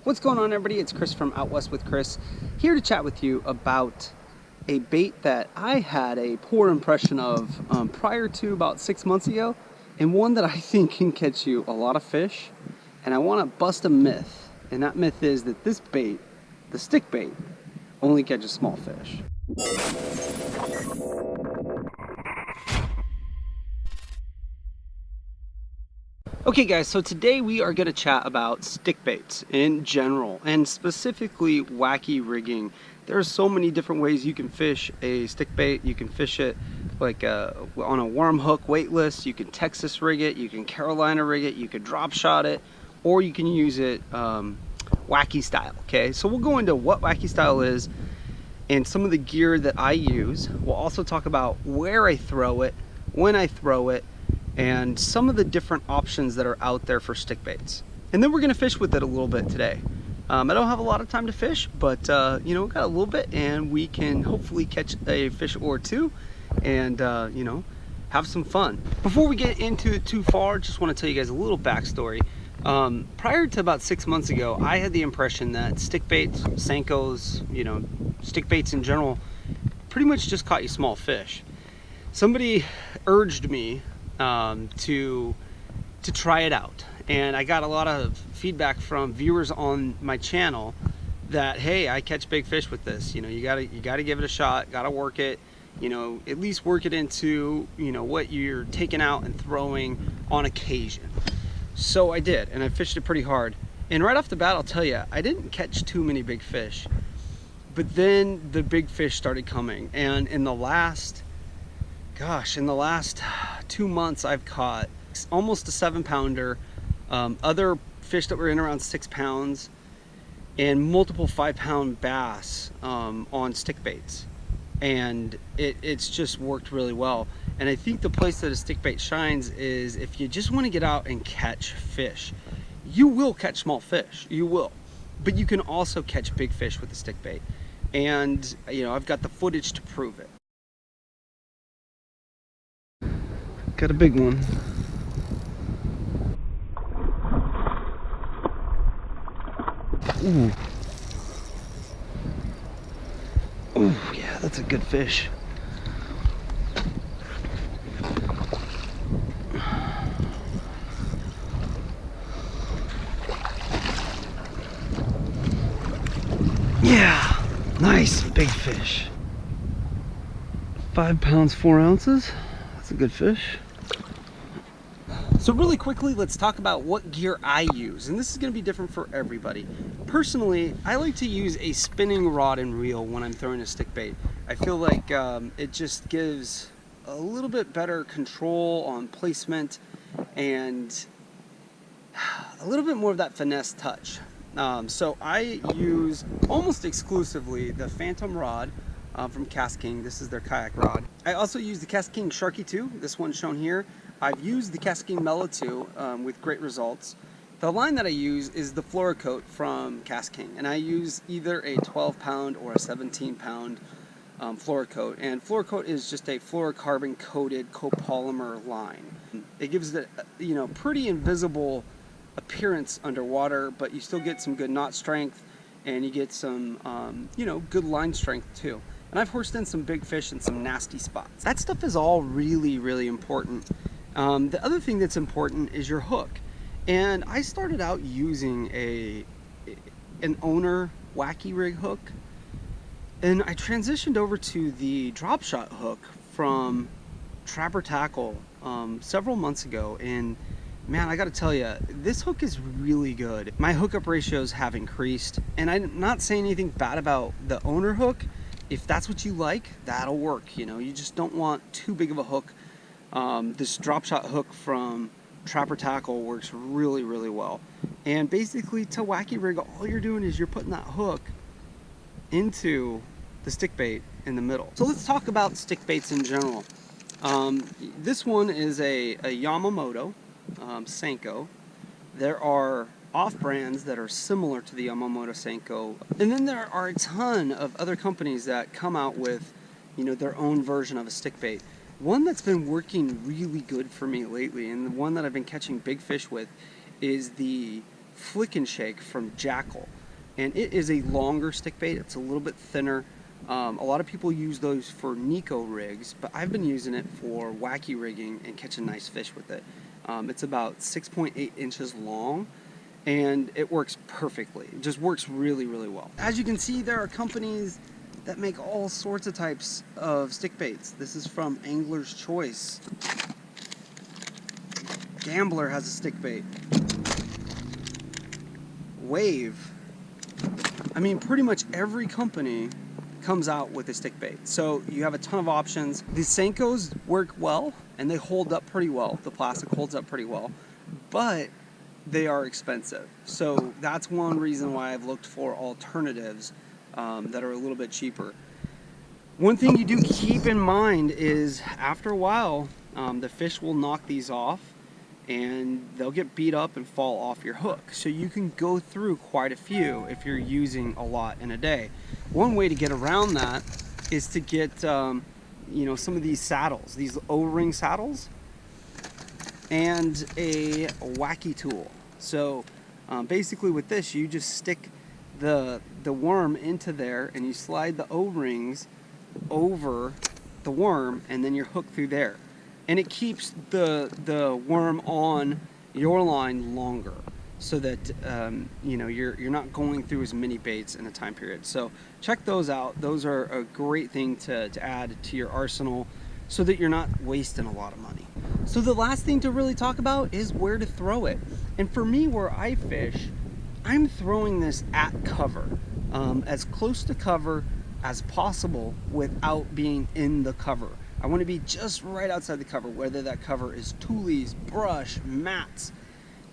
What's going on, everybody? It's Chris from Out West with Chris, here to chat with you about a bait that I had a poor impression of prior to about 6 months ago, and one that I think can catch you a lot of fish. And I want to bust a myth, and that myth is that this bait, the stick bait, only catches small fish. Okay guys, so today we are going to chat about stick baits in general, and specifically wacky rigging. There are so many different ways you can fish a stick bait. You can fish it like on a worm hook weightless, you can Texas rig it, you can Carolina rig it, you can drop shot it, or you can use it wacky style. Okay, so we'll go into what wacky style is and some of the gear that I use. We'll also talk about where I throw it, when I throw it, and some of the different options that are out there for stick baits. And then we're gonna fish with it a little bit today. I don't have a lot of time to fish, but you know, got a little bit, and we can hopefully catch a fish or two and you know, have some fun. Before we get into it too far, just want to tell you guys a little backstory. Prior to about 6 months ago, I had the impression that stick baits, Senkos, you know, stick baits in general, pretty much just caught you small fish. Somebody urged me to try it out, and I got a lot of feedback from viewers on my channel that, hey, I catch big fish with this. You know, you gotta give it a shot, gotta work it, you know, at least work it into, you know, what you're taking out and throwing on occasion. So I did, and I fished it pretty hard, and right off the bat I'll tell you, I didn't catch too many big fish, but then the big fish started coming. And in the last 2 months I've caught almost a 7-pounder, other fish that were in around 6 pounds, and multiple 5-pound bass on stick baits. And it's just worked really well. And I think the place that a stick bait shines is if you just want to get out and catch fish. You will catch small fish, you will, but you can also catch big fish with a stick bait. And you know, I've got the footage to prove it. Got a big one. Ooh. Ooh, yeah, that's a good fish. Yeah, nice big fish. 5 pounds 4 ounces. That's a good fish. So really quickly, let's talk about what gear I use, and this is going to be different for everybody. Personally, I like to use a spinning rod and reel when I'm throwing a stick bait. I feel like it just gives a little bit better control on placement and a little bit more of that finesse touch. So I use almost exclusively the Phantom rod from KastKing. This is their kayak rod. I also use the KastKing Sharky 2, this one shown here. I've used the KastKing Mellow 2 with great results. The line that I use is the Fluorocoat from KastKing, and I use either a 12-pound or a 17-pound Fluorocoat. And Fluorocoat is just a fluorocarbon coated copolymer line. It gives it, you know, pretty invisible appearance underwater, but you still get some good knot strength, and you get some you know, good line strength too. And I've horsed in some big fish and some nasty spots. That stuff is all really important. The other thing that's important is your hook. And I started out using an owner wacky rig hook, and I transitioned over to the drop shot hook from Trapper Tackle several months ago, and man, I gotta tell you, this hook is really good. My hookup ratios have increased, and I'm not saying anything bad about the owner hook. If that's what you like, that'll work. You know, you just don't want too big of a hook. This drop shot hook from Trapper Tackle works really well. And basically, to wacky rig, all you're doing is you're putting that hook into the stick bait in the middle. So let's talk about stick baits in general. This one is a Yamamoto Senko. There are off-brands that are similar to the Yamamoto Senko, and then there are a ton of other companies that come out with, you know, their own version of a stick bait. One that's been working really good for me lately, and the one that I've been catching big fish with, is the Flick and Shake from Jackal, and it is a longer stick bait. It's a little bit thinner. A lot of people use those for Nico rigs, but I've been using it for wacky rigging and catching nice fish with it. It's about 6.8 inches long, and it works perfectly. It just works really, really well. As you can see, there are companies that make all sorts of types of stick baits. This is from Angler's Choice. Gambler has a stick bait. Wave. I mean, pretty much every company comes out with a stick bait. So you have a ton of options. The Senkos work well and they hold up pretty well. The plastic holds up pretty well, but they are expensive. So that's one reason why I've looked for alternatives that are a little bit cheaper. One thing you do keep in mind is after a while, the fish will knock these off and they'll get beat up and fall off your hook. So you can go through quite a few if you're using a lot in a day. One way to get around that is to get you know, some of these saddles, these O-ring saddles, and a wacky tool. So basically with this, you just stick the worm into there and you slide the O-rings over the worm and then your hook through there. And it keeps the worm on your line longer, so that you know, you're not going through as many baits in a time period. So check those out. Those are a great thing to add to your arsenal, so that you're not wasting a lot of money. So the last thing to really talk about is where to throw it. And for me, where I fish, I'm throwing this at cover, as close to cover as possible without being in the cover. I want to be just right outside the cover, whether that cover is tules, brush, mats.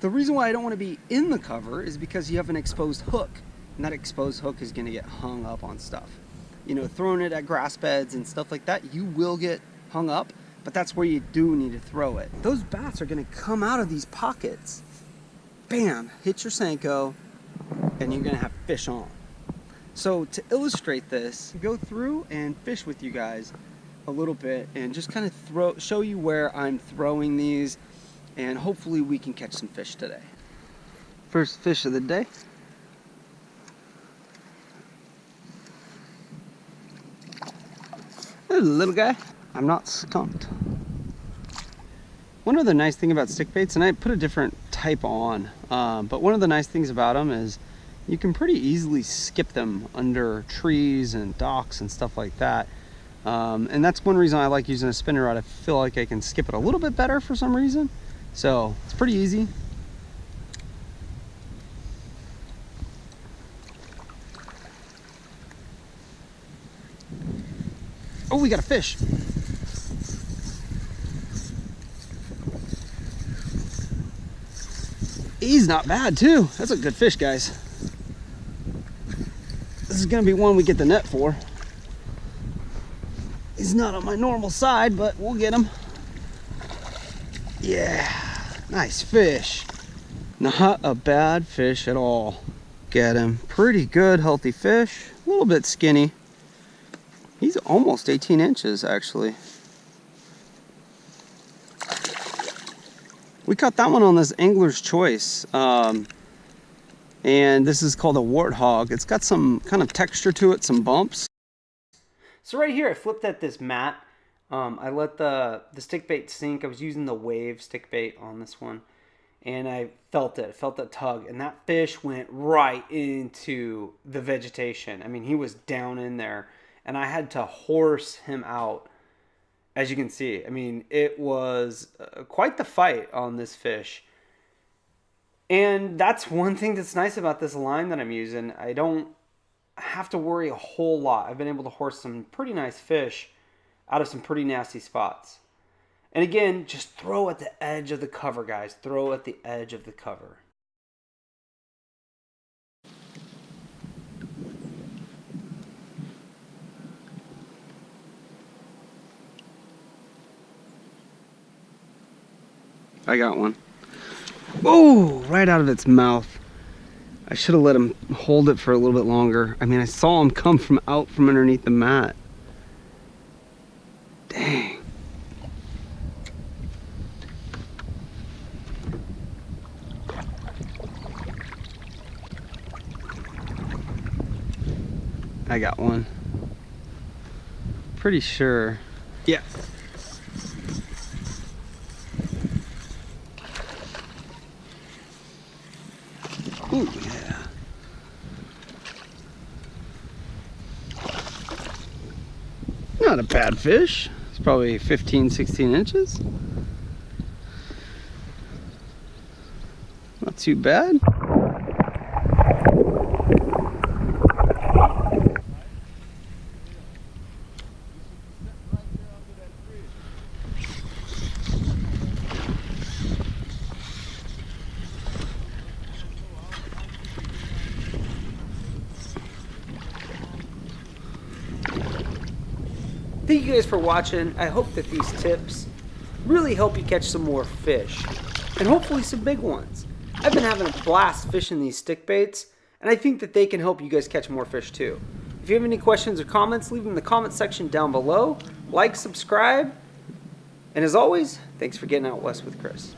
The reason why I don't want to be in the cover is because you have an exposed hook, and that exposed hook is going to get hung up on stuff. You know, throwing it at grass beds and stuff like that, you will get hung up, but that's where you do need to throw it. Those bass are going to come out of these pockets. Bam, hit your Senko, and you're going to have fish on. So to illustrate this, go through and fish with you guys a little bit and just kind of show you where I'm throwing these, and hopefully we can catch some fish today. First fish of the day. There's a little guy. I'm not skunked. One other nice thing about stick baits, and I put a different type on, but one of the nice things about them is you can pretty easily skip them under trees and docks and stuff like that. And that's one reason I like using a spinner rod. I feel like I can skip it a little bit better for some reason. So it's pretty easy. Oh, we got a fish. He's not bad too. That's a good fish, guys. This is gonna be one we get the net for. He's not on my normal side, but we'll get him. Yeah, nice fish. Not a bad fish at all. Get him. Pretty good, healthy fish. A little bit skinny. He's almost 18 inches, actually. We caught that one on this Angler's Choice. And this is called a warthog. It's got some kind of texture to it, some bumps. So right here, I flipped at this mat. I let the stick bait sink. I was using the Wave stick bait on this one, and I felt it. I felt that tug, and that fish went right into the vegetation. I mean, he was down in there, and I had to horse him out. As you can see, I mean, it was quite the fight on this fish. And that's one thing that's nice about this line that I'm using. I don't have to worry a whole lot. I've been able to horse some pretty nice fish out of some pretty nasty spots. And again, just throw at the edge of the cover, guys. Throw at the edge of the cover. I got one. Oh, right out of its mouth. I should have let him hold it for a little bit longer. I mean, I saw him come from out from underneath the mat. Dang. I got one. Pretty sure. Yeah. Ooh, yeah. Not a bad fish. It's probably 15, 16 inches. Not too bad. Thank you guys for watching. I hope that these tips really help you catch some more fish, and hopefully some big ones. I've been having a blast fishing these stick baits, and I think that they can help you guys catch more fish too. If you have any questions or comments, leave them in the comment section down below. Like, subscribe, and as always, thanks for getting out west with Chris.